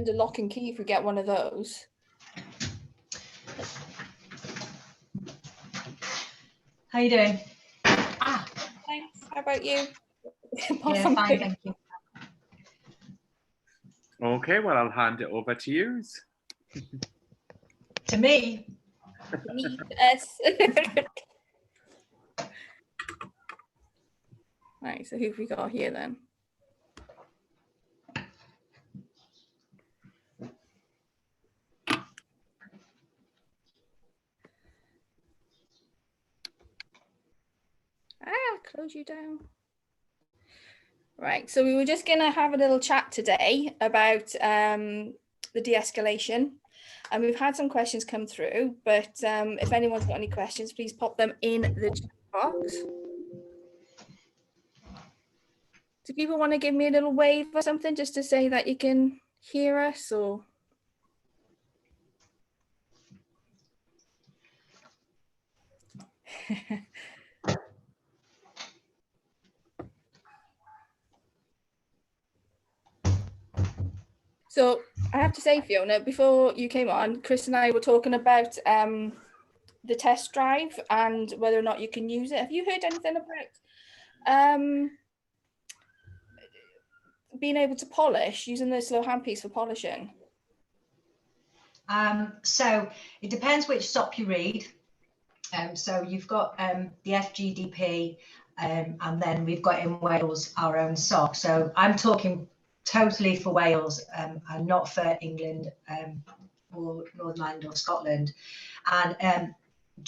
under lock and key if we get one of those. How you doing? Thanks. How about you? Yeah, fine, thank you. Okay, well, I'll hand it over to you. To me? Yes. Right, so who have we got here then? Close you down. Right, so we were just going to have a little chat today about the de-escalation, and we've had some questions come through, but if anyone's got any questions, please pop them in the chat box. Do people want to give me a little wave or something just to say that you can hear us, or? So I have to say, Fiona, before you came on, Chris and I were talking about the test drive and whether or not you can use it. Have you heard anything about being able to polish, using the slow handpiece for polishing? So it depends which SOP you read. So you've got the FGDP, and then we've got in Wales our own SOP. So I'm talking totally for Wales and not for England or Northern Ireland or Scotland. And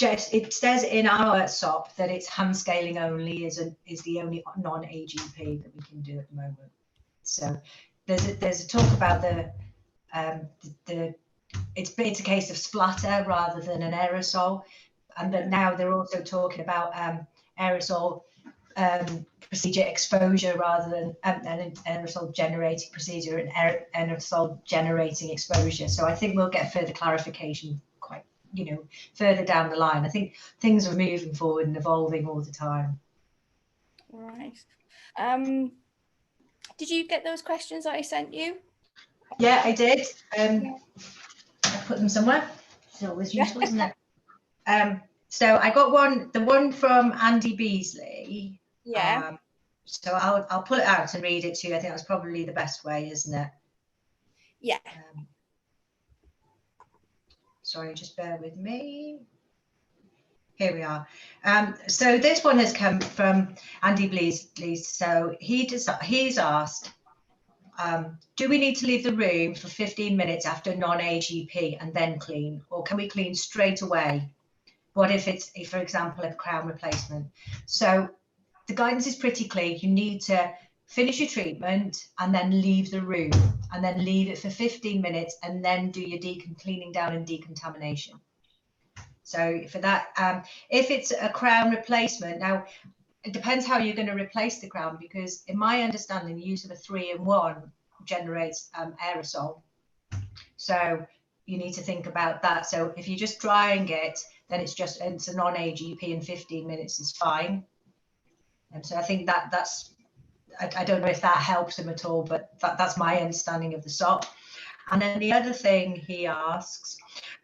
it says in our SOP that it's hand scaling only is the only non-AGP that we can do at the moment. So there's a talk about it's a case of splatter rather than an aerosol, and that now they're also talking about aerosol procedure exposure rather than an aerosol generating procedure and aerosol generating exposure. So I think we'll get further clarification quite, further down the line. I think things are moving forward and evolving all the time. Right. Did you get those questions that I sent you? Yeah, I did. I put them somewhere. It's always useful, isn't it? So I got the one from Andy Beasley. Yeah. So I'll pull it out and read it to you. I think that's probably the best way, isn't it? Yeah. Sorry, just bear with me. Here we are. So this one has come from Andy Beasley. So he's asked, do we need to leave the room for 15 minutes after non-AGP and then clean, or can we clean straight away? What if it's, for example, a crown replacement? So the guidance is pretty clear. You need to finish your treatment and then leave the room, and then leave it for 15 minutes and then do your cleaning down and decontamination. So for that, if it's a crown replacement, now it depends how you're going to replace the crown, because in my understanding, the use of a 3-in-1 generates aerosol. So you need to think about that. So if you're just drying it, then it's a non-AGP, and 15 minutes is fine. And so I think I don't know if that helps him at all, but that's my understanding of the SOP. And then the other thing he asks,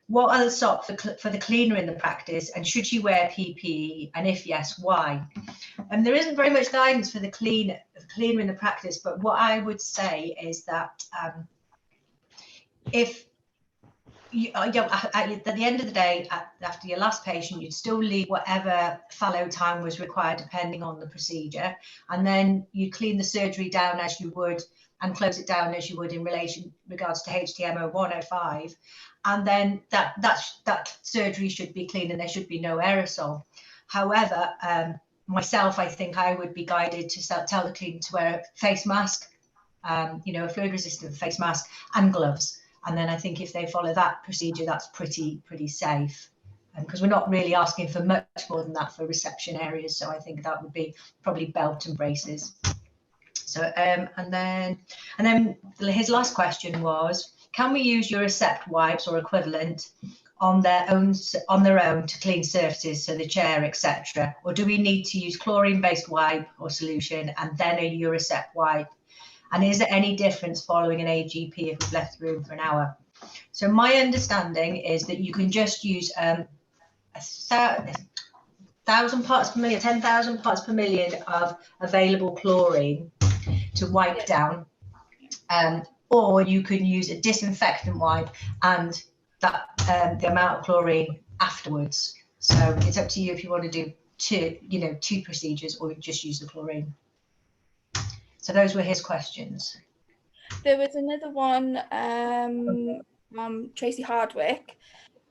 what are the SOP for the cleaner in the practice, and should she wear PPE, and if yes, why? And there isn't very much guidance for the cleaner in the practice, but what I would say is that if at the end of the day, after your last patient, you'd still leave whatever fallow time was required depending on the procedure, and then you clean the surgery down as you would and close it down as you would in regards to HTMO 105, and then that surgery should be clean and there should be no aerosol. However, myself, I think I would be guided to tell the cleaner to wear a face mask, a fluid resistant face mask and gloves. And then I think if they follow that procedure, that's pretty safe, because we're not really asking for much more than that for reception areas. So I think that would be probably belt and braces. So and then his last question was, can we use Urecept wipes or equivalent on their own to clean surfaces, so the chair, etc., or do we need to use chlorine-based wipe or solution and then a Urecept wipe? And is there any difference following an AGP if we've left the room for an hour? So my understanding is that you can just use 1,000 parts per million, 10,000 parts per million of available chlorine to wipe down, or you can use a disinfectant wipe and that the amount of chlorine afterwards. So it's up to you if you want to do two procedures or just use the chlorine. So those were his questions. There was another one from Tracy Hardwick,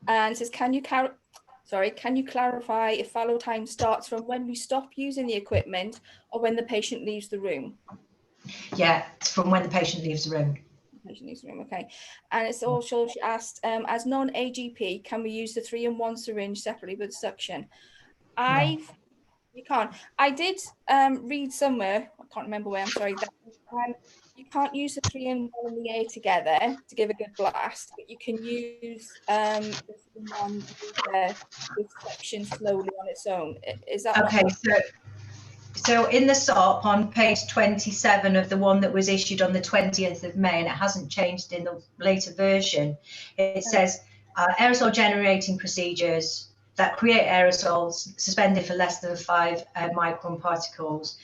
and says, can you clarify if fallow time starts from when we stop using the equipment or when the patient leaves the room? Yeah, it's from when the patient leaves the room. Okay. And it's also, she asked, as non-AGP, can we use the 3-in-1 syringe separately with suction? You can't. I did read somewhere, I can't remember where, I'm sorry, that you can't use the 3-in-1 and the A together to give a good blast, but you can use the 3-in-1 with suction slowly on its own. Is that okay? Not So in the SOP on page 27 of the one that was issued on the 20th of May, and it hasn't changed in the later version, it says aerosol generating procedures that create aerosols suspended for less than 5 micron particles,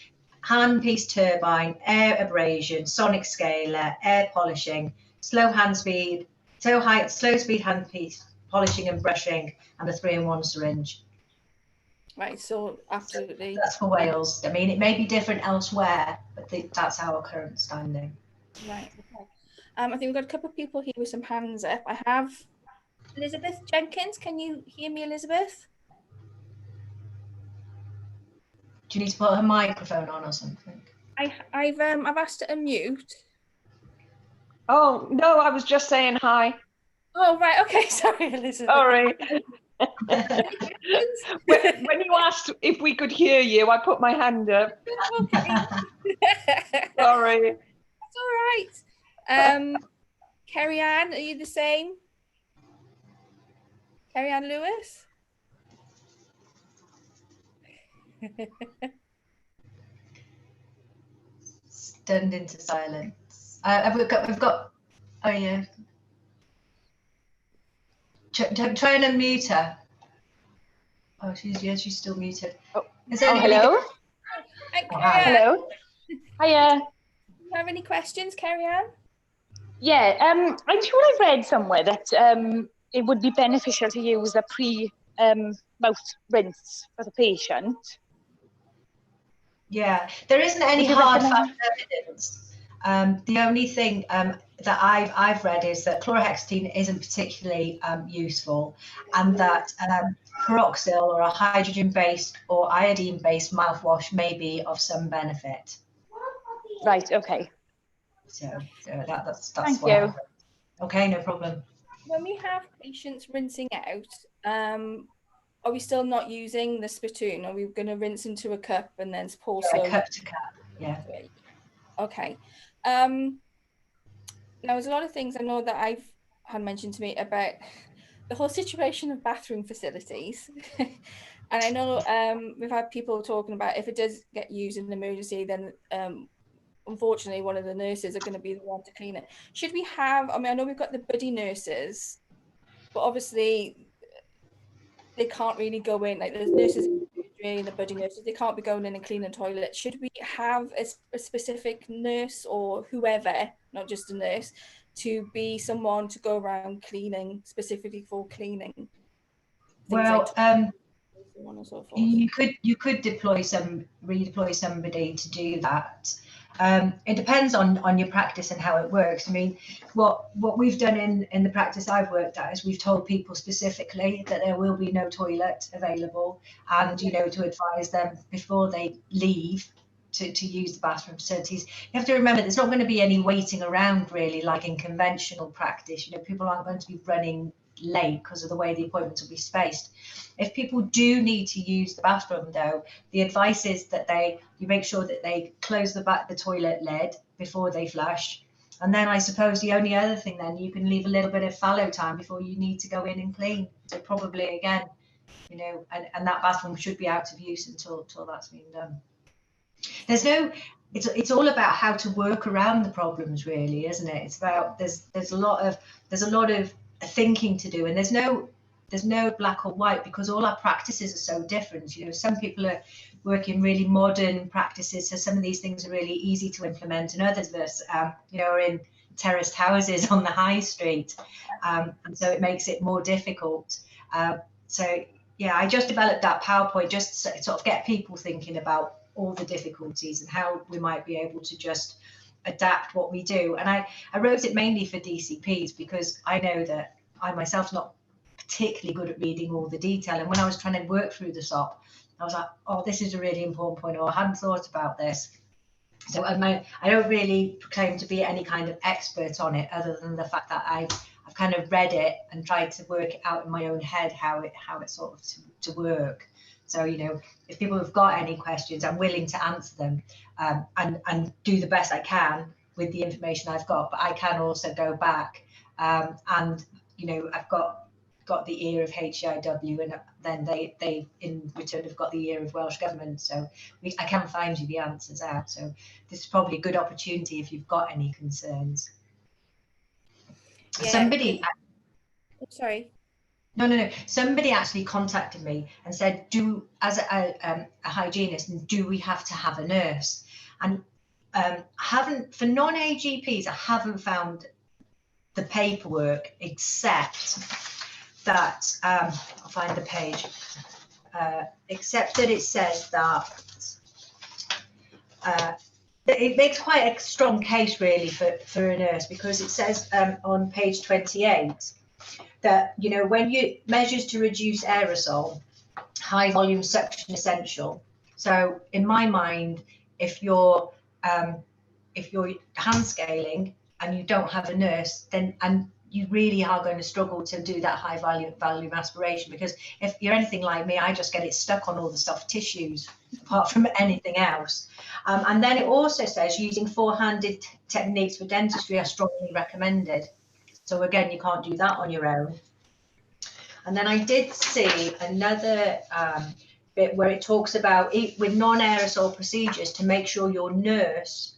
handpiece turbine, air abrasion, sonic scaler, air polishing, slow speed handpiece polishing and brushing, and a 3-in-1 syringe. right? So absolutely. So that's for Wales. I mean, it may be different elsewhere, but that's our current standing. Right. Okay. I think we've got a couple of people here with some hands up. I have Elizabeth Jenkins. Can you hear me, Elizabeth? Do you need to put her microphone on or something? I've asked to unmute. Oh no, I was just saying hi. Oh right, okay. Sorry, Elizabeth. Sorry. When you asked if we could hear you, I put my hand up. Okay. Sorry. That's all right. Kerry Ann, are you the same? Kerry Ann Lewis? Stunned into silence. We've got. Oh yeah. Try and unmute her. Oh, she's still muted. Oh, Oh, hello. hi. Hello. Hiya. Do you have any questions, Kerry Ann? Yeah. I'm sure I read somewhere that it would be beneficial to use a pre-mouth rinse for the patient. Yeah, there isn't any hard fast evidence. The only thing that I've read is that chlorhexidine isn't particularly useful, and that peroxyl or a hydrogen-based or iodine-based mouthwash may be of some benefit. Right. Okay. So that's Thank what you. I've read. Okay, no problem. When we have patients rinsing out, are we still not using the spittoon? Are we going to rinse into a cup and then pour slowly? Cup to cup. Yeah. Okay. Now, there's a lot of things I know that I've had mentioned to me about the whole situation of bathroom facilities. And I know we've had people talking about if it does get used in an emergency, then unfortunately one of the nurses are going to be the one to clean it. Should we have, I mean, I know we've got the buddy nurses, but obviously they can't really go in, like there's nurses and the buddy nurses, they can't be going in and cleaning the toilet. Should we have a specific nurse or whoever, not just a nurse, to be someone to go around cleaning, specifically for cleaning? Well, like so forth. you could redeploy somebody to do that. It depends on your practice and how it works. I mean, what we've done in the practice I've worked at is we've told people specifically that there will be no toilet available, and to advise them before they leave to use the bathroom facilities. You have to remember there's not going to be any waiting around really, like in conventional practice. People aren't going to be running late because of the way the appointments will be spaced. If people do need to use the bathroom though, the advice is that you make sure that they close the toilet lid before they flush. And then I suppose the only other thing then, you can leave a little bit of fallow time before you need to go in and clean. So probably again, and that bathroom should be out of use until that's been done. There's no it's all about how to work around the problems, really, isn't it? It's about there's a lot of thinking to do, and there's no black or white, because all our practices are so different. You know, some people are working really modern practices, so some of these things are really easy to implement, and others of us, you know, are in terraced houses on the high street, and so it makes it more difficult. So yeah, I just developed that PowerPoint just to sort of get people thinking about all the difficulties and how we might be able to just adapt what we do. And I wrote it mainly for DCPs, because I know that I myself not particularly good at reading all the detail. And when I was trying to work through the SOP, I was like, oh, this is a really important point, or I hadn't thought about this. So I don't really proclaim to be any kind of expert on it, other than the fact that I've kind of read it and tried to work it out in my own head how it sort of to work. So, you know, if people have got any questions, I'm willing to answer them, and do the best I can with the information I've got. But I can also go back, and, you know, I've got the ear of HIW, and then they in return have got the ear of Welsh Government. So I can find you the answers out. So this is probably a good opportunity if you've got any concerns. Yeah. Somebody. Sorry. No. Somebody actually contacted me and said, as a hygienist, do we have to have a nurse? And for non-AGPs, I haven't found the paperwork, except that I'll find the page. Except that it says that it makes quite a strong case, really, for a nurse, because it says on page 28. That, you know, when you measures to reduce aerosol, high volume suction essential. So in my mind, if you're hand scaling and you don't have a nurse, then you really are going to struggle to do that high volume aspiration, because if you're anything like me, I just get it stuck on all the soft tissues apart from anything else. And then it also says using four-handed techniques for dentistry are strongly recommended. So again, you can't do that on your own. And then I did see another bit where it talks about with non-aerosol procedures to make sure your nurse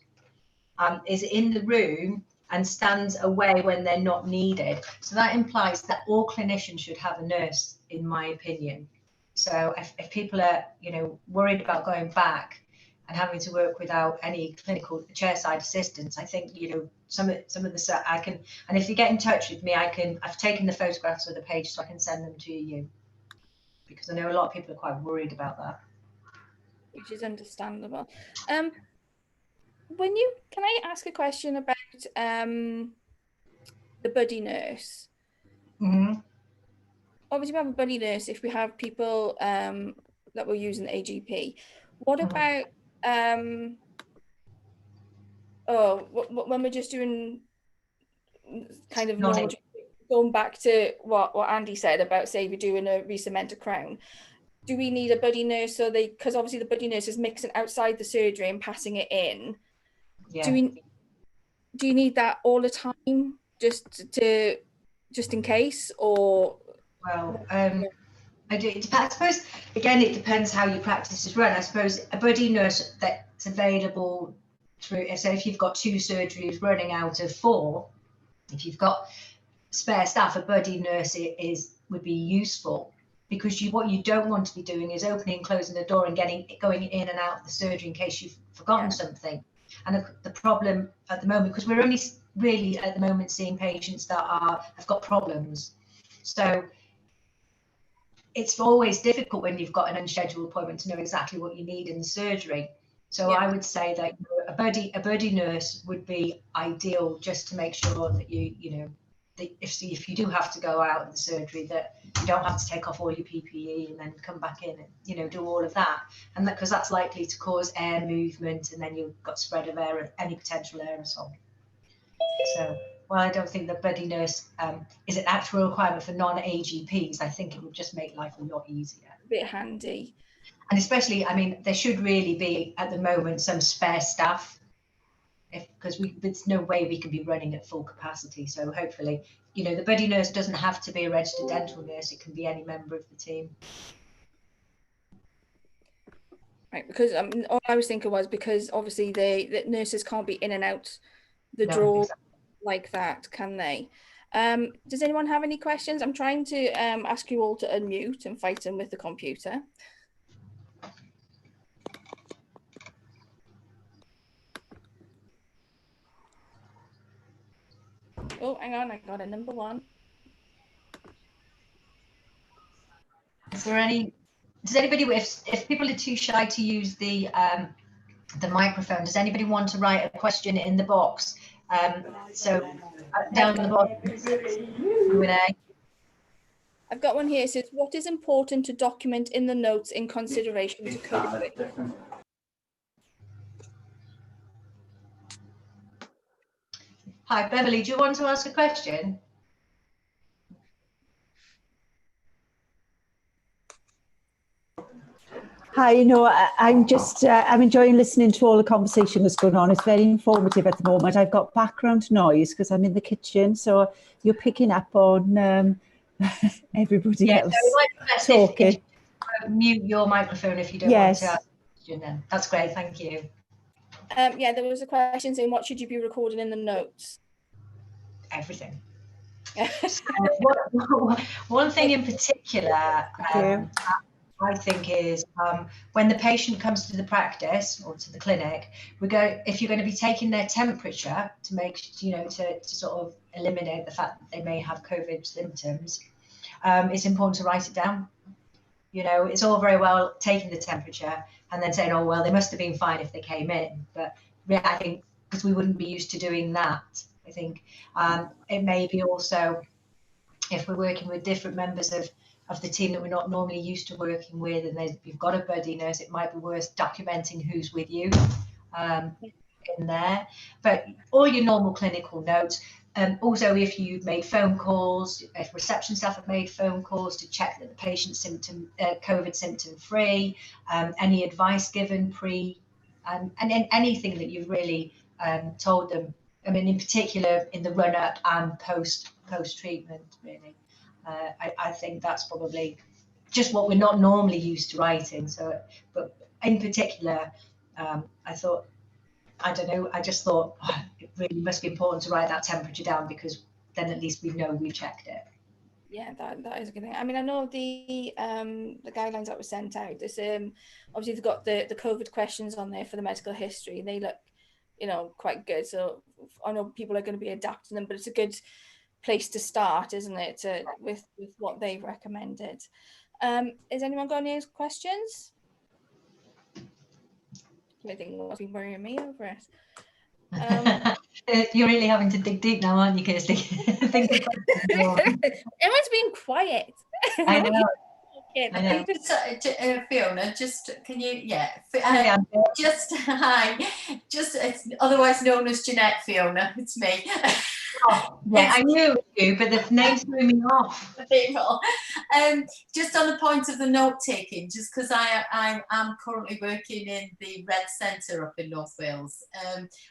is in the room and stands away when they're not needed. So that implies that all clinicians should have a nurse, in my opinion. So if people are, you know, worried about going back and having to work without any clinical chairside assistance, I think, you know, some of the I can, and if you get in touch with me, I've taken the photographs of the page so I can send them to you, because I know a lot of people are quite worried about that. Which is understandable. Can I ask a question about the buddy nurse? Mm-hmm. Obviously, we have a buddy nurse if we have people that were using the AGP. What about when we're just doing kind of normal, going back to what Andy said about, say, we're doing a re-cement crown, do we need a buddy nurse? So because obviously the buddy nurse is mixing outside the surgery and passing it in. Yeah. Do you need that all the time, just in case, or? Well, I suppose, again, it depends how your practice is run. I suppose a buddy nurse that's available through, so if you've got 2 surgeries running out of 4, if you've got spare staff, a buddy nurse would be useful, because what you don't want to be doing is opening and closing the door and going in and out of the surgery in case you've forgotten something. And the problem at the moment, because we're only really at the moment seeing patients that have got problems, so it's always difficult when you've got an unscheduled appointment to know exactly what you need in the surgery. So I would say that a buddy nurse would be ideal, just to make sure that you know, that if you do have to go out of the surgery, that you don't have to take off all your PPE and then come back in and, you know, do all of that. And because that's likely to cause air movement, and then you've got spread of air, any potential aerosol. So, well, I don't think the buddy nurse is an actual requirement for non-AGPs. I think it would just make life a lot easier. A bit handy. And especially, I mean, there should really be at the moment some spare staff, because there's no way we can be running at full capacity. So hopefully, you know, the buddy nurse doesn't have to be a registered dental nurse. It can be any member of the team. Right, because all I was thinking was because obviously the nurses can't be in and out the No, drawer exactly. like that, can they? Does anyone have any questions? I'm trying to ask you all to unmute and fight them with the computer. Oh, hang on, I got a number one. Is there any? Does anybody, if people are too shy to use the microphone, does anybody want to write a question in the box? So down the bottom, Q&A. I've got one here. It says, what is important to document in the notes in consideration to COVID? Hi, Beverly, do you want to ask a question? Hi, I'm just, I'm enjoying listening to all the conversation that's going on. It's very informative at the moment. I've got background noise because I'm in the kitchen, so you're picking up on everybody else talking. If mute your microphone if you don't want to ask a question then. That's great, thank you. Yeah, there was a question saying, what should you be recording in the notes? Everything. So, one thing in particular, I think is when the patient comes to the practice or to the clinic, if you're going to be taking their temperature to make, to sort of eliminate the fact that they may have COVID symptoms, it's important to write it down. It's all very well taking the temperature and then saying, oh, well, they must have been fine if they came in. But yeah, I think because we wouldn't be used to doing that, I think it may be also, if we're working with different members of the team that we're not normally used to working with, and you've got a buddy nurse, it might be worth documenting who's with you in there. But all your normal clinical notes. Also, if you've made phone calls, if reception staff have made phone calls to check that the patient's COVID symptom free, any advice given pre, and anything that you've really told them. I mean, in particular, in the run up and post treatment, really. I think that's probably just what we're not normally used to writing. So, but in particular, I thought, I don't know, I just thought it really must be important to write that temperature down, because then at least we know we've checked it. Yeah, that is a good thing. I mean, I know the guidelines that were sent out. This obviously they've got the COVID questions on there for the medical history. They look, quite good. So I know people are going to be adapting them, but it's a good place to start, isn't it? With what they've recommended. Has anyone got any questions? I think what's been worrying me over it. You're really having to dig deep now, aren't you, Kirsty? Everyone's being quiet. I know. I know. Fiona, just can you? Yeah. Hi. Just it's otherwise known as Jeanette. Fiona, it's me. Oh, yeah, I knew it was you, but the name threw me off. People. Just on the point of the note taking, just because I am currently working in the Red Centre up in North Wales.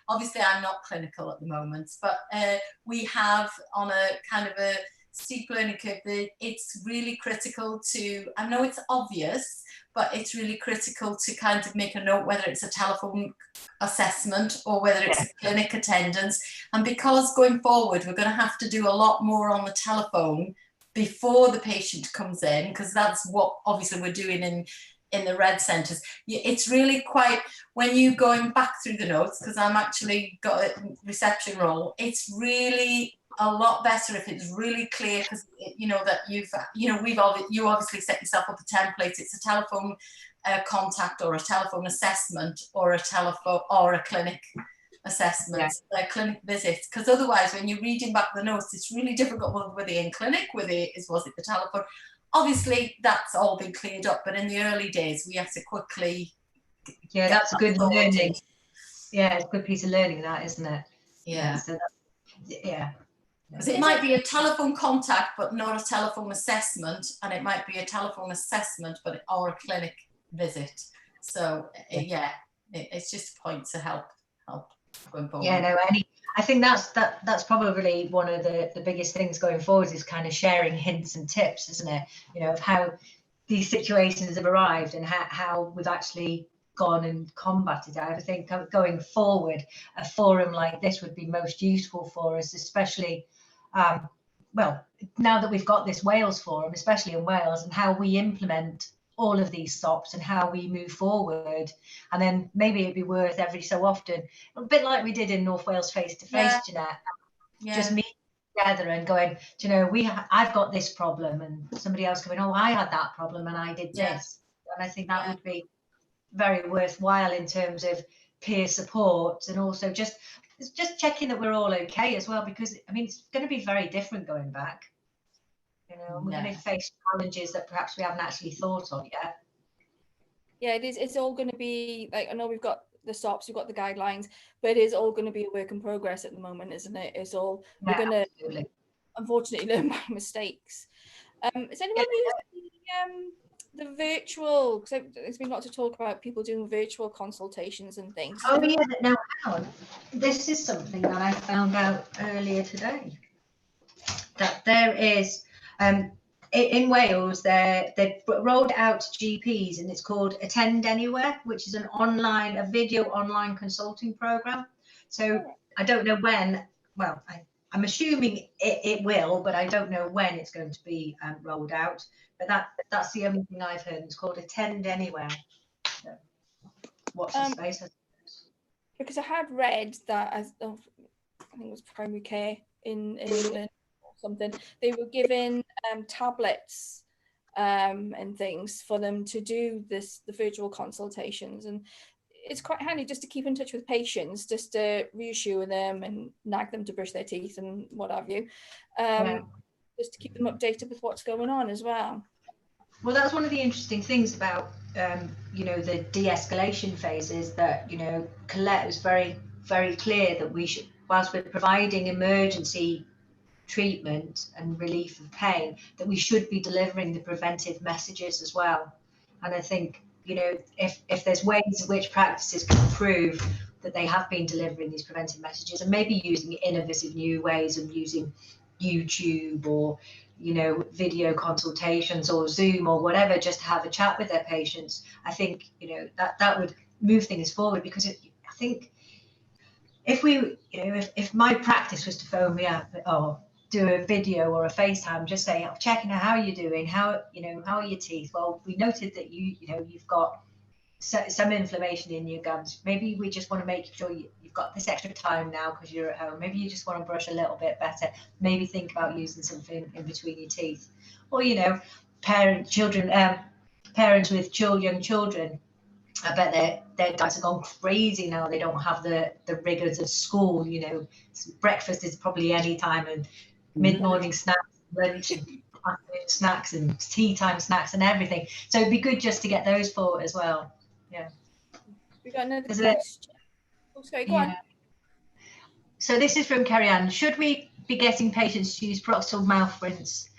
Obviously, I'm not clinical at the moment, but we have on a kind of a steep learning curve. It's really critical to. I know it's obvious, but it's really critical to kind of make a note whether it's a telephone assessment or whether it's a clinic attendance. And because going forward, we're going to have to do a lot more on the telephone before the patient comes in, because that's what obviously we're doing in the Red Centres. It's really quite, when you're going back through the notes, because I'm actually got a reception role, it's really a lot better if it's really clear, because that you obviously set yourself up a template. It's a telephone contact or a telephone assessment or a telephone or a clinic assessment, a clinic visit, because otherwise when you're reading back the notes, it's really difficult. Were they in clinic? Was it the telephone? Obviously that's all been cleared up, but in the early days we have to quickly that's a good learning. It's a good piece of learning, that, isn't it? So because it might be a telephone contact but not a telephone assessment, and it might be a telephone assessment or a clinic visit. So it's just a point to help going forward. I think that's probably one of the biggest things going forward, is kind of sharing hints and tips, isn't it? Of how these situations have arrived and how we've actually gone and combated it. I think going forward, a forum like this would be most useful for us, especially, well, now that we've got this Wales forum, especially in Wales, and how we implement all of these SOPs and how we move forward. And then maybe it'd be worth every so often, a bit like we did in North Wales face-to-face, Jeanette, just meeting together and going, do you know, I've got this problem, and somebody else going, oh, I had that problem and I did this. And I think that would be very worthwhile in terms of peer support, and also just checking that we're all okay as well, because I mean, it's going to be very different going back. You know, we're going to face challenges that perhaps we haven't actually thought of yet. Yeah, it is. It's all going to be like, I know we've got the SOPs, we've got the guidelines, but it is all going to be a work in progress at the moment, isn't it? It's all, we're going to unfortunately learn by mistakes. Is anyone using the virtual, because there's been lots of talk about people doing virtual consultations and things. Oh yeah, now hang on. This is something that I found out earlier today, that there is in Wales they've rolled out to GPs, and it's called Attend Anywhere, which is a video online consulting program. So I don't know when, well, I'm assuming it will, but I don't know when it's going to be rolled out. But that's the only thing I've heard. It's called Attend Anywhere. So watch the space. Because I had read that, I think it was primary care in England or something, they were given tablets and things for them to do the virtual consultations, and it's quite handy just to keep in touch with patients, just to reassure them and nag them to brush their teeth and what have you, just to keep them updated with what's going on as well. Well, that's one of the interesting things about you know, the de-escalation phase, is that, you know, Colette was very, very clear that we should, whilst we're providing emergency treatment and relief of pain, that we should be delivering the preventive messages as well. And I think, you know, if there's ways in which practices can prove that they have been delivering these preventive messages, and maybe using innovative new ways of using YouTube or, you know, video consultations or Zoom or whatever, just to have a chat with their patients, I think, you know, that would move things forward. Because I think if we, you know, if my practice was to phone me up or do a video or a FaceTime, just say, I'm checking out how you're doing, how, you know, how are your teeth? Well, we noted that you know, you've got some inflammation in your gums. Maybe we just want to make sure you've got this extra time now because you're at home. Maybe you just want to brush a little bit better. Maybe think about using something in between your teeth. Or, you know, parents with young children, I bet their dads have gone crazy now. They don't have the rigors of school. You know, breakfast is probably any time, and mid-morning snacks, lunch, and afternoon snacks, and tea time snacks, and everything. So it'd be good just to get those forward as well. Yeah. We got another question. Oh, sorry, go on. So this is from Kerry Ann. Should we be getting patients to use proximal mouth rinse?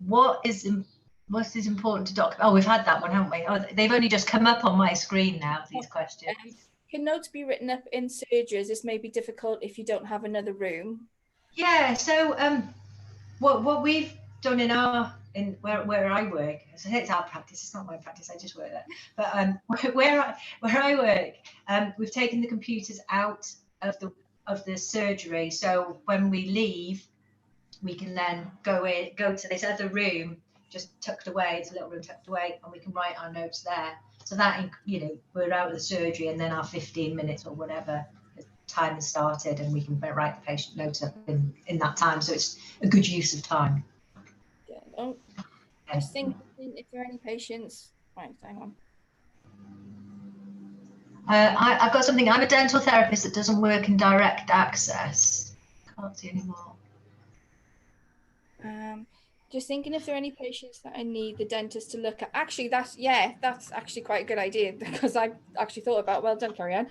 What is important to doctor? Oh, we've had that one, haven't we? Oh, they've only just come up on my screen now, these questions. Can notes be written up in surgeries? This may be difficult if you don't have another room. Yeah, so what we've done in where I work, so it's our practice, it's not my practice, I just work there. But where I work, we've taken the computers out of the surgery, so when we leave, we can then go to this other room, just tucked away. It's a little room tucked away, and we can write our notes there. So that, you know, we're out of the surgery, and then our 15 minutes or whatever time has started, and we can write the patient notes up in that time. So it's a good use of time. Yeah. Oh, I was thinking if there are any patients. Right, hang on. I've got something. I'm a dental therapist that doesn't work in direct access. Can't see anymore. Just thinking if there are any patients that I need the dentist to look at. Actually, that's actually quite a good idea, because I actually thought about, well done, Carrie Ann.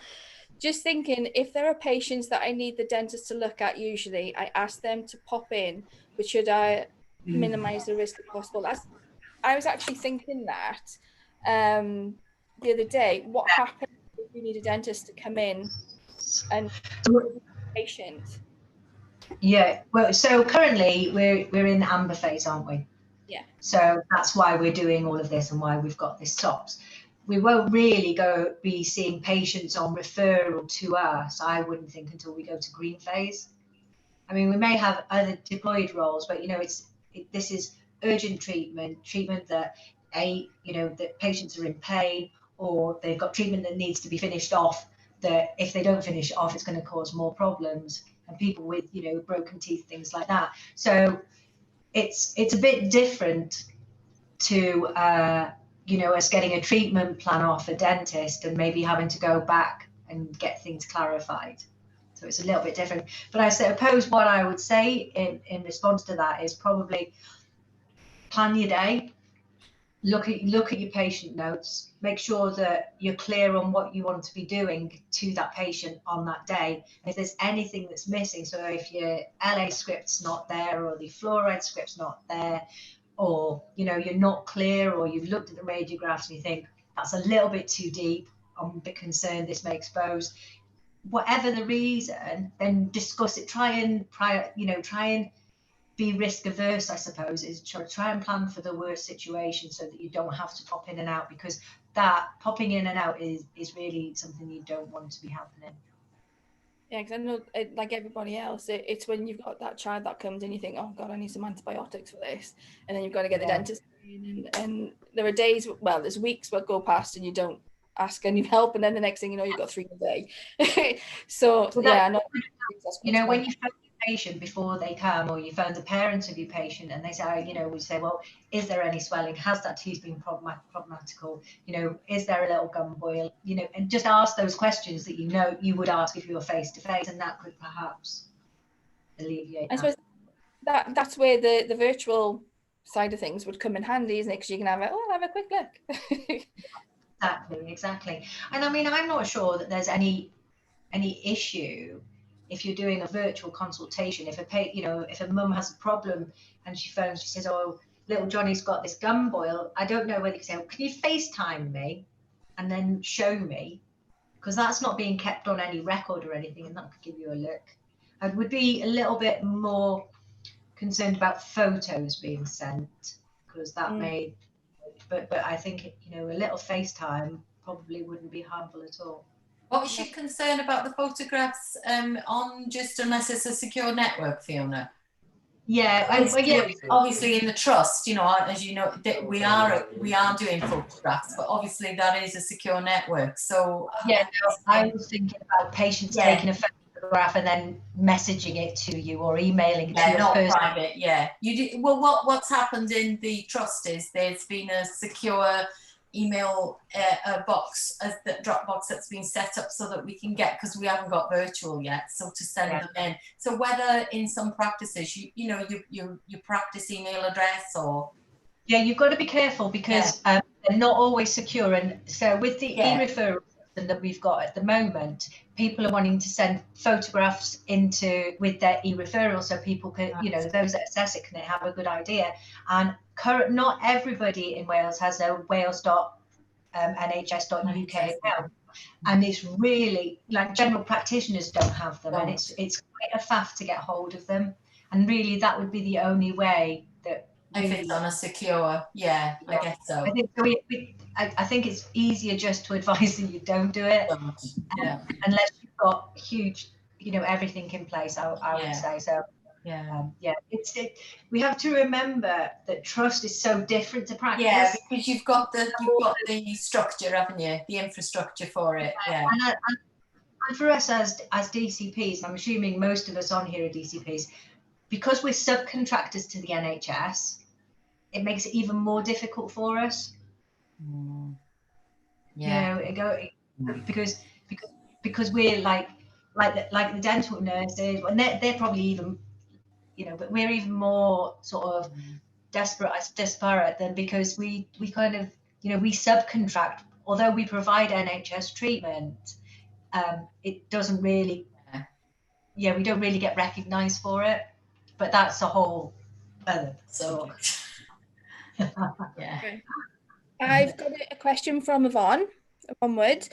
Just thinking if there are patients that I need the dentist to look at, usually I ask them to pop in, but should I minimize the risk if possible? I was actually thinking that the other day, what happens if you need a dentist to come in and visit the patient? Yeah, well, so currently we're in the amber phase, aren't we? Yeah. So that's why we're doing all of this and why we've got this SOPs. we won't really be seeing patients on referral to us, I wouldn't think, until we go to green phase. I mean, we may have other deployed roles, but this is urgent treatment that that patients are in pain, or they've got treatment that needs to be finished off, that if they don't finish it off, it's going to cause more problems, and people with broken teeth, things like that. So it's a bit different to us getting a treatment plan off a dentist and maybe having to go back and get things clarified. So it's a little bit different. But I suppose what I would say in response to that is probably plan your day, look at your patient notes, make sure that you're clear on what you want to be doing to that patient on that day. And if there's anything that's missing, so if your LA script's not there, or the fluoride script's not there, or you're not clear, or you've looked at the radiographs and you think that's a little bit too deep, I'm a bit concerned this may expose, whatever the reason, then discuss it. Try and be risk averse, I suppose, is try and plan for the worst situation so that you don't have to pop in and out, because that popping in and out is really something you don't want to be happening. Yeah, because I know, like everybody else, it's when you've got that child that comes in, you think, oh God, I need some antibiotics for this. And then you've got to get the dentist in, and there are days, well, there's weeks that go past and you don't ask any help. And then the next thing you know, you've got 3 a day. So, well, yeah, when you phone the patient before they come, or you phone the parents of your patient and they say, we say, well, is there any swelling? Has that tooth been problematical? Is there a little gum boil? And just ask those questions that you would ask if you were face to face, and that could perhaps alleviate. I suppose that's where the virtual side of things would come in handy, isn't it? Because you can have a quick look. Exactly. And I mean, I'm not sure that there's any issue if you're doing a virtual consultation. If a mum has a problem and she phones, she says, oh, little Johnny's got this gum boil, I don't know whether you can say, can you FaceTime me and then show me, because that's not being kept on any record or anything, and that could give you a look. I would be a little bit more concerned about photos being sent, because that may, but I think a little FaceTime probably wouldn't be harmful at all. What was your concern about the photographs on just unless it's a secure network, Fiona? Yeah, obviously in the trust, as you know, that we are doing photographs, but obviously that is a secure network. So yeah, I was thinking about patients taking a photograph and then messaging it to you or emailing it to you. Not private. Yeah, you do. Well, what's happened in the trust is there's been a secure email box, as the Dropbox, that's been set up so that we can get, because we haven't got virtual yet, so to send them in. So whether in some practices your practice email address, or you've got to be careful, because they're not always secure. And so with the e-referral system that we've got at the moment, people are wanting to send photographs with their e-referral, so people can, those that assess it can have a good idea. And not everybody in Wales has a wales.nhs.uk account, and it's really, like, general practitioners don't have them, and it's quite a faff to get hold of them. And really, that would be the only way that. If it's on a secure, I guess so. I think it's easier just to advise that you don't do it, unless you've got huge, everything in place. I would say so. We have to remember that trust is so different to practice. Yeah, because you've got the structure, haven't you? The infrastructure for it. Yeah. And for us as DCPs, I'm assuming most of us on here are DCPs, because we're subcontractors to the NHS, it makes it even more difficult for us. Because we're like the dental nurses, and they're probably even, but we're even more sort of disparate than, because we kind of, we subcontract, although we provide NHS treatment, it doesn't really, we don't really get recognised for it, but that's a whole other subject. I've got a question from Yvonne Wood.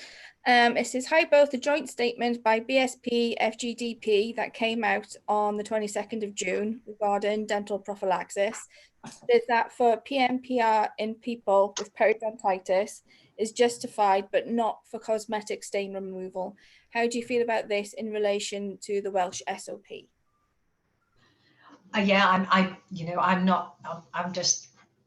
It says, hi, both. The joint statement by BSP FGDP that came out on the 22nd of June regarding dental prophylaxis says that for PMPR in people with periodontitis, is justified, but not for cosmetic stain removal. How do you feel about this in relation to the Welsh SOP? Yeah,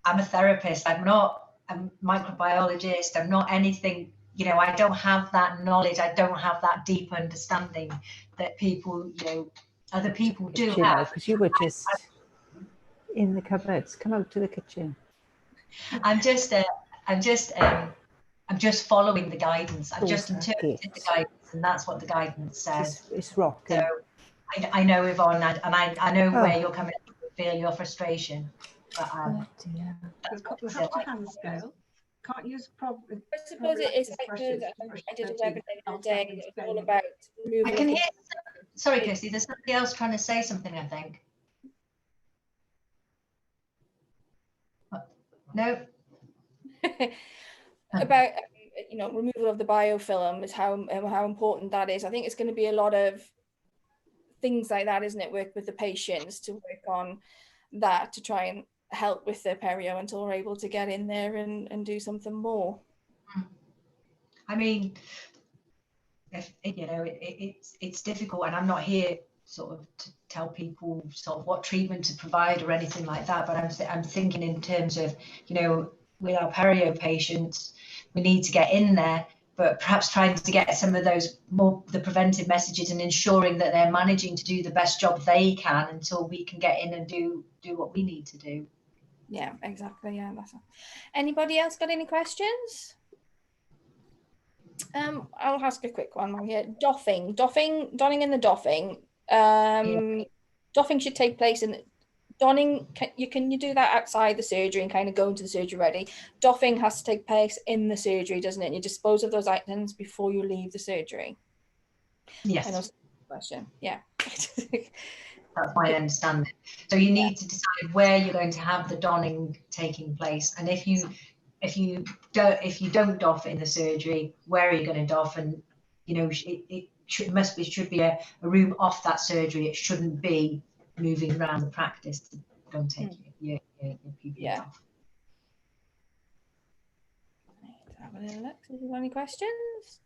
I'm a therapist. I'm not a microbiologist. I'm not anything, I don't have that knowledge. I don't have that deep understanding that people, other people do have. Because you were just in the cupboards. Come out to the kitchen. I'm just following the guidance. I've just interpreted the guidance, and that's what the guidance says. It's rocking. So I know, Yvonne, and I know where you're coming from, feel your frustration. But dear. You have to hand scale. Can't use problem. I suppose it is like I did a webinar the other day that was all about removing. I can hear. Sorry, Kirsty. There's somebody else trying to say something, I think. No. About removal of the biofilm is how important that is. I think it's going to be a lot of things like that, isn't it? Work with the patients to work on that to try and help with their perio until we're able to get in there and do something more. I mean, if it's difficult, and I'm not here sort of to tell people sort of what treatment to provide or anything like that, but I'm thinking in terms of, with our perio patients, we need to get in there, but perhaps trying to get some of the preventive messages and ensuring that they're managing to do the best job they can until we can get in and do what we need to do. Yeah, exactly. Yeah, anybody else got any questions? I'll ask a quick one here. Donning in the doffing. Doffing should take place in donning. Can you do that outside the surgery and kind of go into the surgery ready? Doffing has to take place in the surgery, doesn't it? And you dispose of those items before you leave the surgery. Yes. I know. Question. Yeah. That's my understanding. So you need to decide where you're going to have the donning taking place, and if you don't doff in the surgery, where are you going to doff? And it should be a room off that surgery. It shouldn't be moving around the practice to go and take your PPE off. Have a little look. Have you got any questions?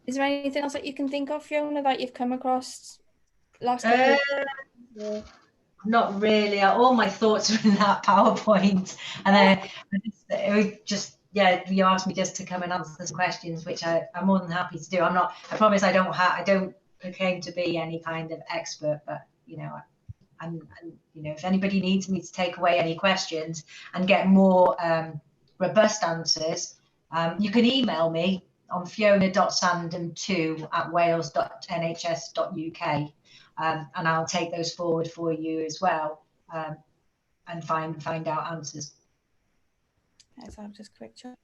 Is there anything else that you can think of, Fiona, that you've come across last couple of Not really. All my thoughts are in that PowerPoint, and you asked me just to come and answer some questions, which I'm more than happy to do. I promise I don't proclaim to be any kind of expert, but if anybody needs me to take away any questions and get more robust answers, you can email me on fiona.sandham2@wales.nhs.uk, and I'll take those forward for you as well, and find out answers. Let's have just a quick check.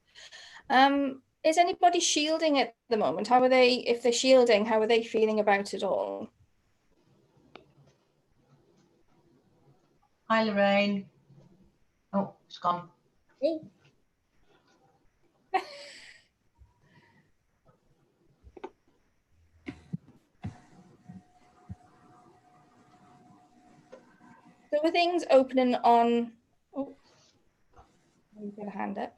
Is anybody shielding at the moment? How are they? If they're shielding, how are they feeling about it all? Hi, Lorraine. Oh, it's gone. Oh. So were things opening on? Oh, you've got a hand up.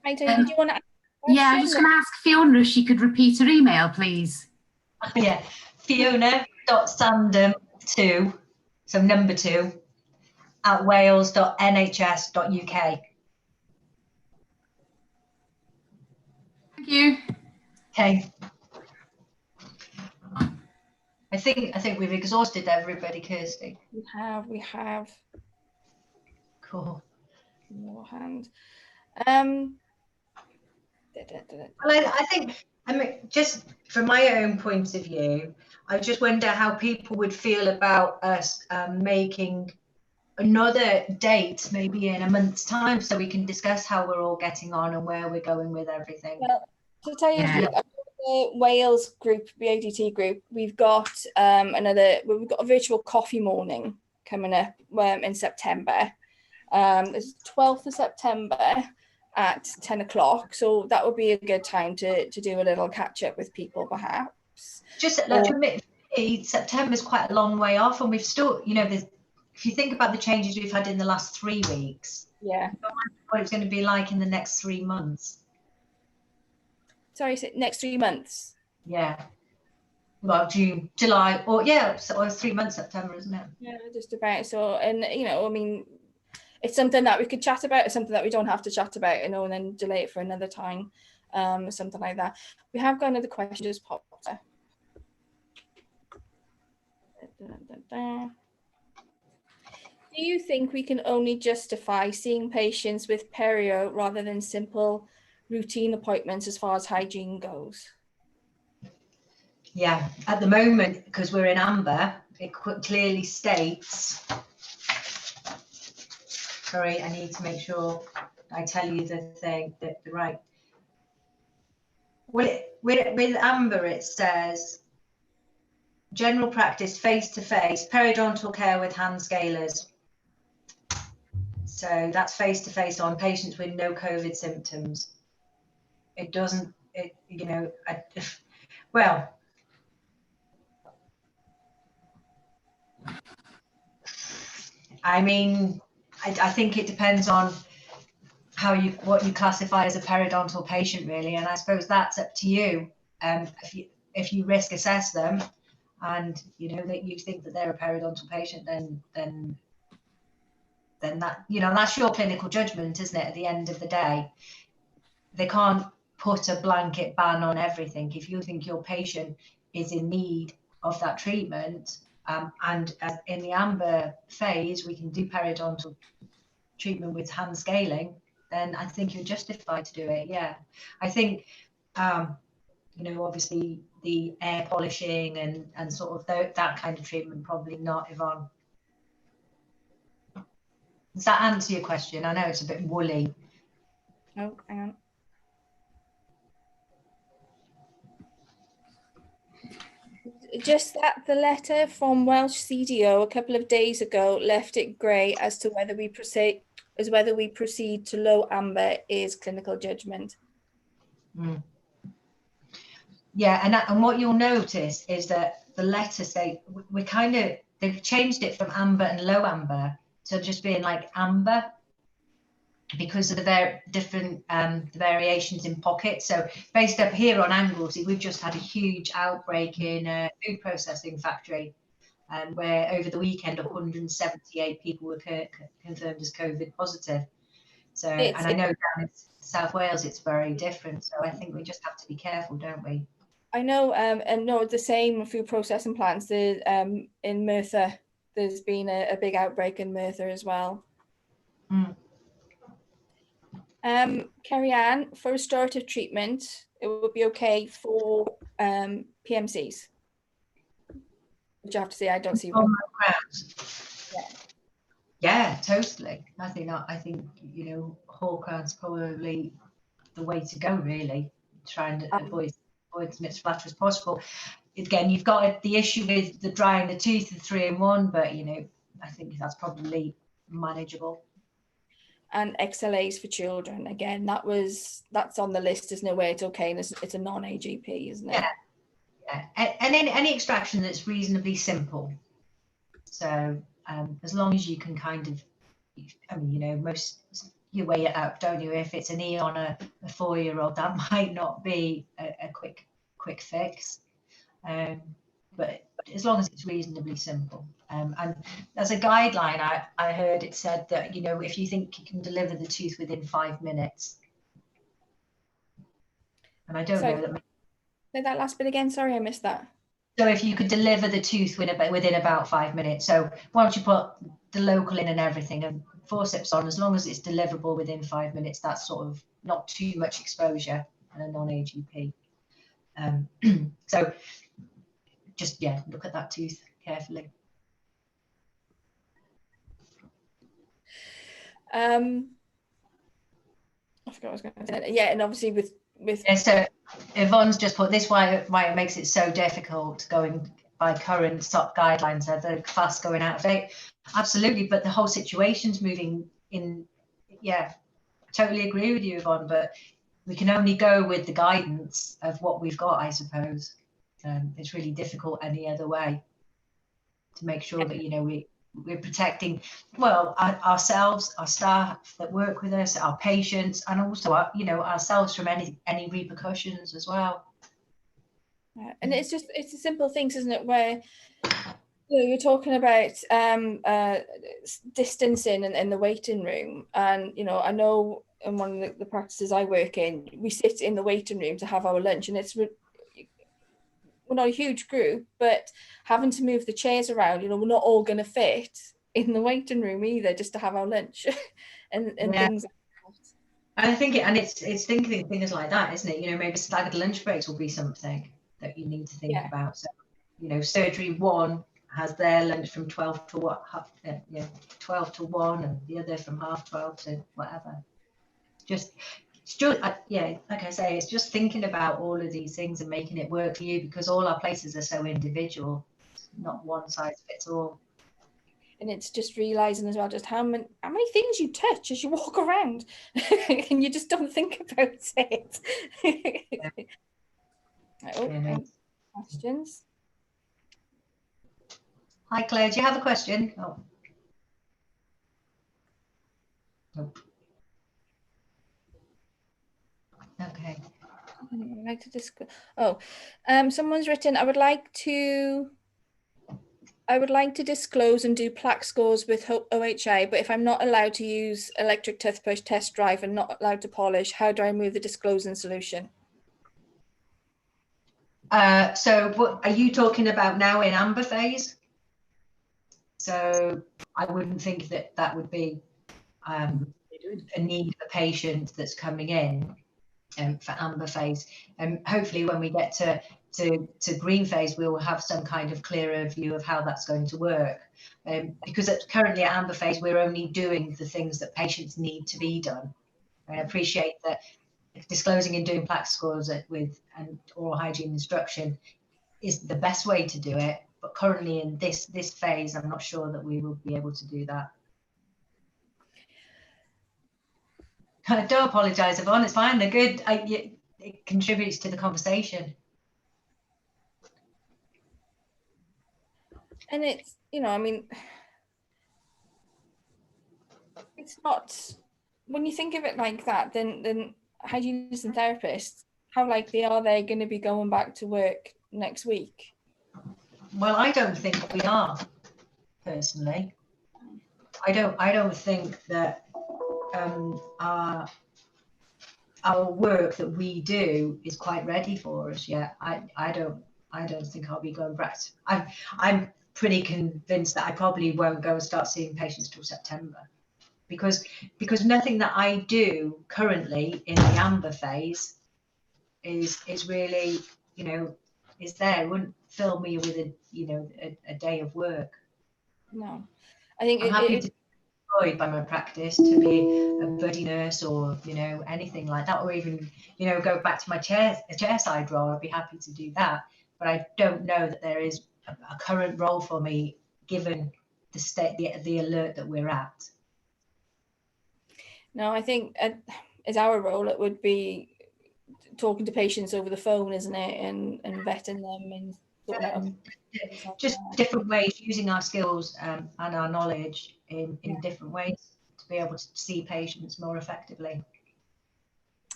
Hi, Tony, do you want to ask a question? Yeah, I'm just going to ask Fiona if she could repeat her email, please. Yeah, fiona.sandham2, so number 2, @wales.nhs.uk. Thank you. Okay. I think we've exhausted everybody, Kirsty. We have. Cool. Your hand. Well, I think, just from my own point of view, I just wonder how people would feel about us making another date, maybe in a month's time, so we can discuss how we're all getting on and where we're going with everything. Well, to tell you the Wales group, BADT group, we've got we've got a virtual coffee morning coming up in September. It's 12th of September at 10 o'clock, so that would be a good time to do a little catch up with people, perhaps. Just to admit, September's quite a long way off, and we've still, if you think about the changes we've had in the last 3 weeks, Yeah. what it's going to be like in the next 3 months. Sorry, so next 3 months. Yeah. Well, June, July, or yeah, or 3 months, September, isn't it? Yeah, just about. So, and you know, I mean, it's something that we could chat about. It's something that we don't have to chat about, you know, and then delay it for another time, something like that. We have got another question just popped up. Do you think we can only justify seeing patients with perio rather than simple routine appointments as far as hygiene goes? Yeah, at the moment, because we're in amber, it clearly states, sorry, I need to make sure I tell you the thing, the right. With amber, it says, general practice face-to-face, periodontal care with hand scalers. So that's face-to-face on patients with no COVID symptoms. It doesn't, you know, well, I mean, I think it depends on what you classify as a periodontal patient, really, and I suppose that's up to you. If you risk assess them, and you know that you think that they're a periodontal patient, then that, you know, that's your clinical judgment, isn't it? At the end of the day, they can't put a blanket ban on everything. If you think your patient is in need of that treatment, and in the amber phase we can do periodontal treatment with hand scaling, then I think you're justified to do it. Yeah, I think you know, obviously the air polishing and sort of that kind of treatment, probably not, Yvonne. Does that answer your question? I know it's a bit woolly. Oh, hang on. Just that the letter from Welsh CDO a couple of days ago left it grey as to whether we proceed to low amber is clinical judgment. Mm. Yeah, and what you'll notice is that the letter say they've changed it from amber and low amber to just being like amber, because of the different variations in pockets. So based up here on Anglesey, we've just had a huge outbreak in a food processing factory, where over the weekend 178 people were confirmed as COVID positive. So, and I know down in South Wales it's very different. So I think we just have to be careful, don't we? I know, and no, the same food processing plants. In Merthyr, there's been a big outbreak in Merthyr as well. Mm. Carrie Ann, for restorative treatment, it would be okay for PMCs. Which I have to say, I don't see why. Yeah, totally. I think you know, whole crown's probably the way to go, really. Trying to avoid as much splatter as possible. Again, you've got the issue with the drying the tooth, the 3-in-1, but you know, I think that's probably manageable. And XLAs for children, again, that's on the list, isn't it, where it's okay, and it's a non-AGP, isn't it? Yeah. And any extraction that's reasonably simple. So as long as you can kind of, I mean, you know, you weigh it up, don't you? If it's an E on a 4-year-old, that might not be a quick fix. But as long as it's reasonably simple. And as a guideline, I heard it said that, you know, if you think you can deliver the tooth within 5 minutes. And I don't know that. Say that last bit again. Sorry, I missed that. So if you could deliver the tooth within about 5 minutes. So once you put the local in and everything and forceps on, as long as it's deliverable within 5 minutes, that's sort of not too much exposure in a non-AGP. So just, yeah, look at that tooth carefully. I forgot what I was going to say. Yeah, and obviously with yeah, so Yvonne's just put this why it makes it so difficult going by current SOP guidelines. Are the fast going out of date? Absolutely, but the whole situation's moving in. Yeah, I totally agree with you, Yvonne, but we can only go with the guidance of what we've got, I suppose. It's really difficult any other way to make sure that, you know, we're protecting, well, ourselves, our staff that work with us, our patients, and also our, you know, ourselves from any repercussions as well. And it's the simple things, isn't it, where you're talking about distancing in the waiting room. And, you know, I know in one of the practices I work in, we sit in the waiting room to have our lunch, and we're not a huge group, but having to move the chairs around, you know, we're not all going to fit in the waiting room either, just to have our lunch and things like that. And I think it's thinking things like that, isn't it? You know, maybe staggered lunch breaks will be something that you need to think about. So, you know, surgery 1 has their lunch from 12 to 12 to 1, and the other from 12:30 to whatever. Yeah, like I say, it's just thinking about all of these things and making it work for you, because all our places are so individual. It's not one size fits all. And it's just realizing as well just how many things you touch as you walk around, and you just don't think about it. Questions? Hi, Claire. Do you have a question? Oh. Nope. Okay. I'd like to discuss. Someone's written, I would like to disclose and do plaque scores with OHA, but if I'm not allowed to use electric toothbrush test drive and not allowed to polish, how do I remove the disclosing solution? So what are you talking about now in amber phase? So I wouldn't think that would be a need for patient that's coming in for amber phase. And hopefully when we get to green phase, we will have some kind of clearer view of how that's going to work. Because currently at amber phase, we're only doing the things that patients need to be done. I appreciate that disclosing and doing plaque scores with an oral hygiene instruction is the best way to do it. But currently in this phase, I'm not sure that we will be able to do that. I don't apologise, Yvonne. It's fine. They're good. It contributes to the conversation. And it's, you know, I mean, it's not, when you think of it like that, then hygienists and therapists, how likely are they going to be going back to work next week? Well, I don't think we are, personally. I don't think that our work that we do is quite ready for us yet. I don't think I'll be going back. I'm pretty convinced that I probably won't go and start seeing patients till September, because nothing that I do currently in the amber phase is really, you know, is there. It wouldn't fill me with a day of work. No, I think I'm happy to be employed by my practice to be a buddy nurse, or, you know, anything like that, or even, you know, go back to my chairside role. I'd be happy to do that, but I don't know that there is a current role for me given the state, the alert that we're at. No, I think as our role, it would be talking to patients over the phone, isn't it, and vetting them and sorting out just different ways, using our skills and our knowledge in different ways to be able to see patients more effectively.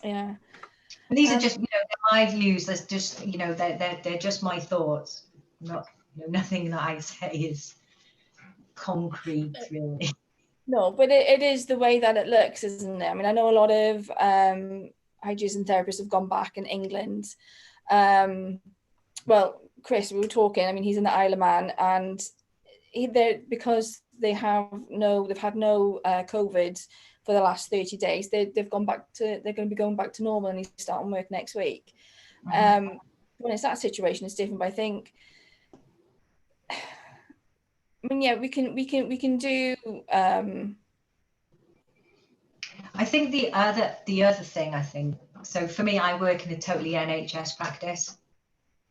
Yeah. And these are just, you know, my views. That's just, you know, they're just my thoughts. Not, you know, nothing that I say is concrete, really. No, but it is the way that it looks, isn't it? I mean, I know a lot of hygienists and therapists have gone back in England. Well, Chris, we were talking, I mean, he's in the Isle of Man, and because they've had no COVID for the last 30 days, they're going to be going back to normal, and he's starting work next week. When it's that situation, it's different, but I think, I mean, yeah, we can do. I think the other thing, I think, so for me, I work in a totally NHS practice.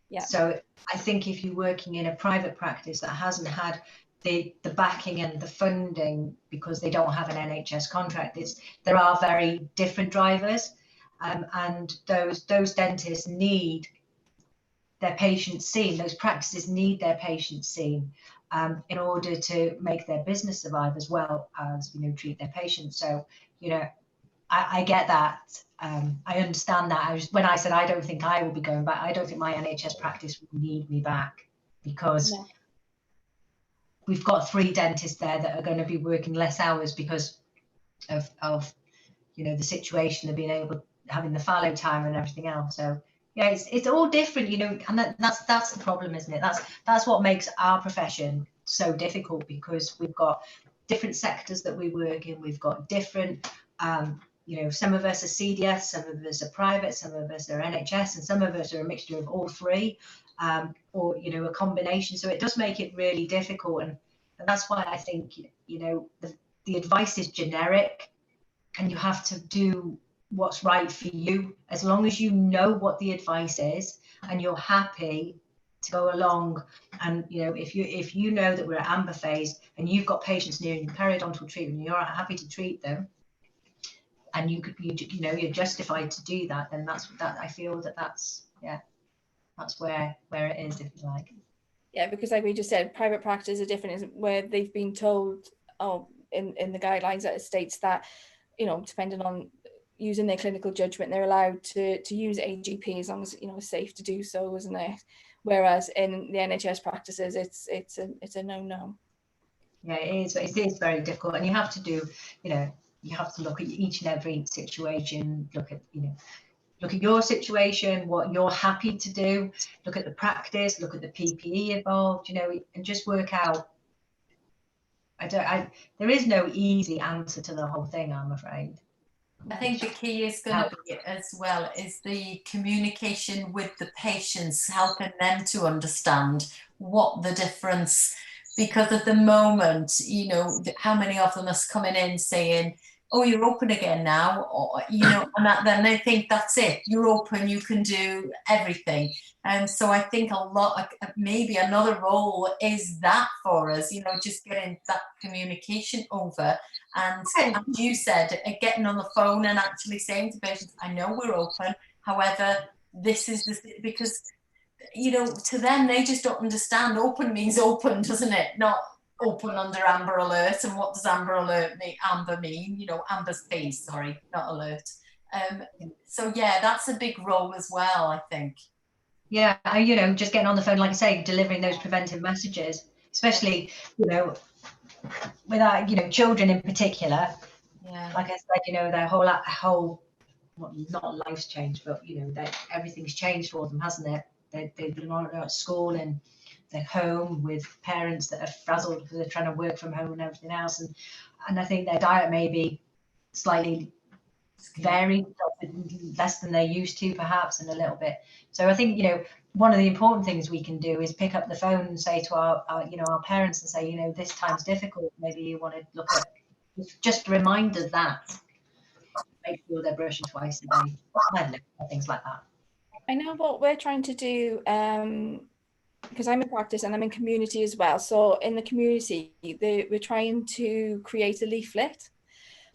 Yeah. So I think if you're working in a private practice that hasn't had the backing and the funding because they don't have an NHS contract, there are very different drivers, and those dentists need their patients seen. Those practices need their patients seen in order to make their business survive as well as, you know, treat their patients. So, you know, I get that. I understand that. When I said I don't think I will be going back, I don't think my NHS practice will need me back, because we've got 3 dentists there that are going to be working less hours because of you know, the situation of being able, having the fallow time and everything else. So yeah, it's all different, you know, and that's the problem, isn't it? That's what makes our profession so difficult, because we've got different sectors that we work in. We've got different you know, some of us are CDS, some of us are private, some of us are NHS, and some of us are a mixture of all 3, or, you know, a combination. So it does make it really difficult. And that's why I think, you know, the advice is generic, and you have to do what's right for you. As long as you know what the advice is and you're happy to go along, and, you know, if you know that we're at amber phase and you've got patients near you, periodontal treatment, and you're happy to treat them, and you know, you're justified to do that, then that's I feel that's where it is, if you like. Yeah, because like we just said, private practice are different, where they've been told, oh, in the guidelines that it states that, you know, depending on using their clinical judgment, they're allowed to use AGP as long as, you know, it's safe to do so, isn't it? Whereas in the NHS practices, it's a no. Yeah, it is very difficult, and you have to do, you know, you have to look at each and every situation, look at your situation, what you're happy to do, look at the practice, look at the PPE involved, you know, and just work out. There is no easy answer to the whole thing, I'm afraid. I think the key is going to be as well is the communication with the patients, helping them to understand what the difference, because at the moment, you know, how many of them are coming in saying, oh, you're open again now, or, you know, and then they think that's it, you're open, you can do everything. And so I think maybe another role is that for us, you know, just getting that communication over. And as you said, getting on the phone and actually saying to patients, I know we're open, however, this is because, you know, to them, they just don't understand. Open means open, doesn't it? Not open under Amber Alert. And what does Amber Alert mean? Amber mean, you know, Amber's phase, sorry, not alert. So yeah, that's a big role as well, I think. Yeah, you know, just getting on the phone, like I say, delivering those preventive messages, especially, you know, with our, you know, children in particular. Yeah. Like I said, you know, their whole well, not life's changed, but, you know, everything's changed for them, hasn't it? They've been on at school, and they're home with parents that are frazzled because they're trying to work from home and everything else. And I think their diet may be slightly varied, less than they're used to, perhaps, and a little bit. So I think, you know, one of the important things we can do is pick up the phone and say to our you know, our parents, and say, you know, this time's difficult. Maybe you want to look at just reminders that make sure they're brushing twice a day, things like that. I know what we're trying to do, because I'm in practice and I'm in community as well. So in the community, we're trying to create a leaflet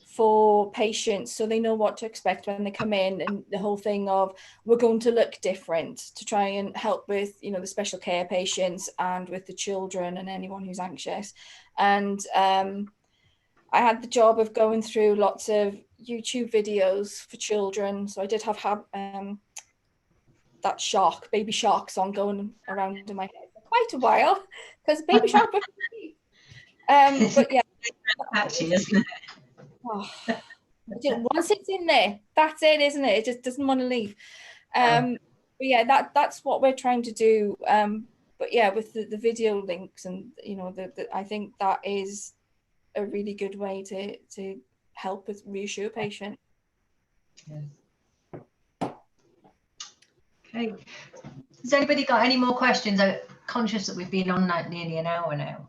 for patients so they know what to expect when they come in, and the whole thing of we're going to look different, to try and help with, you know, the special care patients and with the children and anyone who's anxious. And I had the job of going through lots of YouTube videos for children. So I did have that Baby Shark song going around in my head for quite a while, because Baby Shark was but yeah, Actually, isn't it? oh, once it's in there, that's it, isn't it? It just doesn't want to leave. But yeah, that's what we're trying to do. But yeah, with the video links, and, you know, I think that is a really good way to help with reassure patients. Yeah. Okay. Has anybody got any more questions? I'm conscious that we've been on nearly an hour now.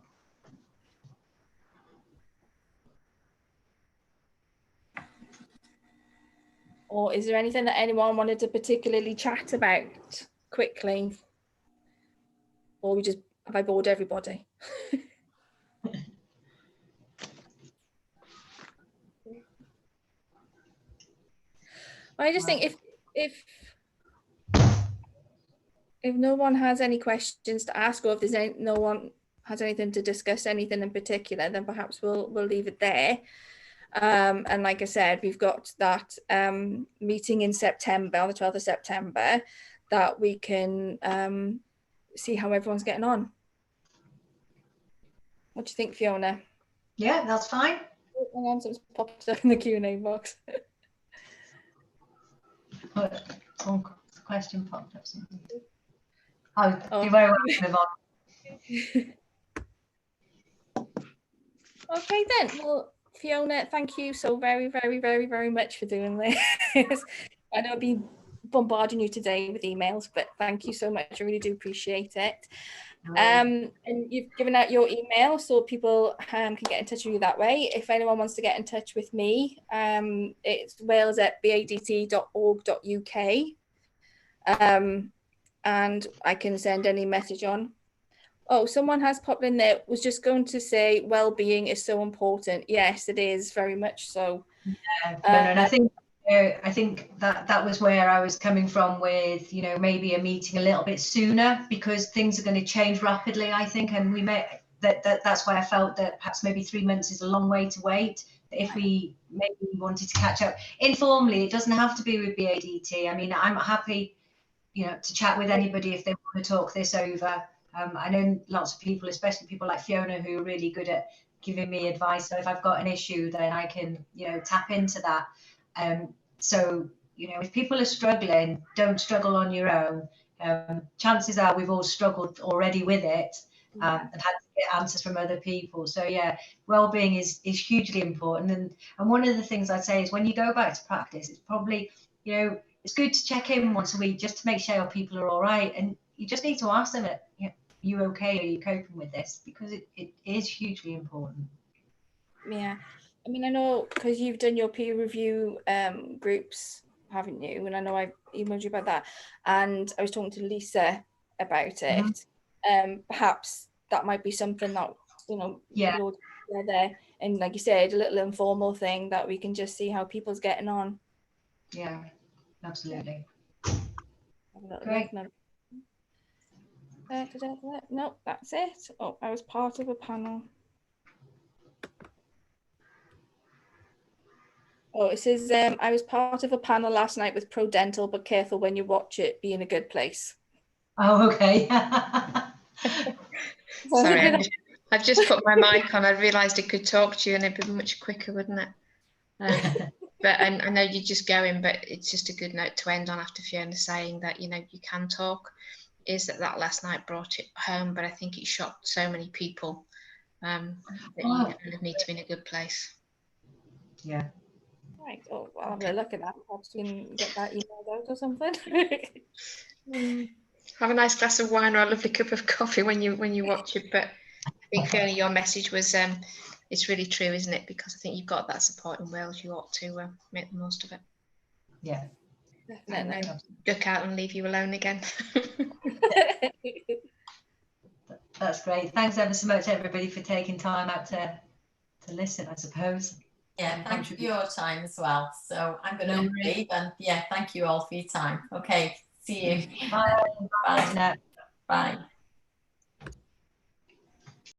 Or is there anything that anyone wanted to particularly chat about quickly? Or have I bored everybody? I just think if if no one has any questions to ask, or if there's no one has anything to discuss, anything in particular, then perhaps we'll leave it there. And like I said, we've got that meeting in September, on the 12th of September, that we can see how everyone's getting on. What do you think, Fiona? Yeah, that's fine. Hang on, something's popped up in the Q&A box. One question popped up. Something. Oh, you're very welcome. Okay then. Well, Fiona, thank you so very, very, very, very much for doing this. I know I've been bombarding you today with emails, but thank you so much. I really do appreciate it. And you've given out your email so people can get in touch with you that way. If anyone wants to get in touch with me, it's wales@badt.org.uk, and I can send any message on. Oh, someone has popped in there, was just going to say well-being is so important. Yes, it is, very much so. Yeah, and I think that was where I was coming from with, you know, maybe a meeting a little bit sooner, because things are going to change rapidly, I think, and we may that's why I felt that perhaps maybe 3 months is a long way to wait. If we maybe wanted to catch up informally, it doesn't have to be with BADT. I mean, I'm happy, you know, to chat with anybody if they want to talk this over. I know lots of people, especially people like Fiona, who are really good at giving me advice. So if I've got an issue, then I can, you know, tap into that. So, you know, if people are struggling, don't struggle on your own. Chances are we've all struggled already with it, and had to get answers from other people. So yeah, well-being is hugely important. And one of the things I'd say is when you go back to practice, it's probably, you know, it's good to check in once a week just to make sure people are all right. And you just need to ask them, you know, you okay? Are you coping with this? Because it is hugely important. Yeah, I mean, I know because you've done your peer review groups, haven't you? And I know I emailed you about that, and I was talking to Lisa about it. Perhaps that might be something that, you know, we could all do together, and like you said, a little informal thing that we can just see how people's getting on. Yeah, absolutely. Great. No, that's it. Oh, I was part of a panel. Oh, it says, I was part of a panel last night with Pro Dental, but careful when you watch it, be in a good place. Oh, okay. Sorry, I've just put my mic on. I realised it could talk to you and it'd be much quicker, wouldn't it? But I know you're just going, but it's just a good note to end on after Fiona saying that, you know, you can talk, is that last night brought it home, but I think it shocked so many people that you kind of need to be in a good place. Yeah. Right. Oh, well, I'll have a look at that. Perhaps we can get that emailed out or something. Have a nice glass of wine or a lovely cup of coffee when you watch it. But I think, Fiona, your message was it's really true, isn't it? Because I think you've got that support in Wales. You ought to make the most of it. Yeah, definitely. Duck out and leave you alone again. That's great. Thanks ever so much, everybody, for taking time out to listen, I suppose. Yeah, thank you for your time as well. So I'm going to leave, and yeah, thank you all for your time. Okay, see you. Bye. Bye. Bye.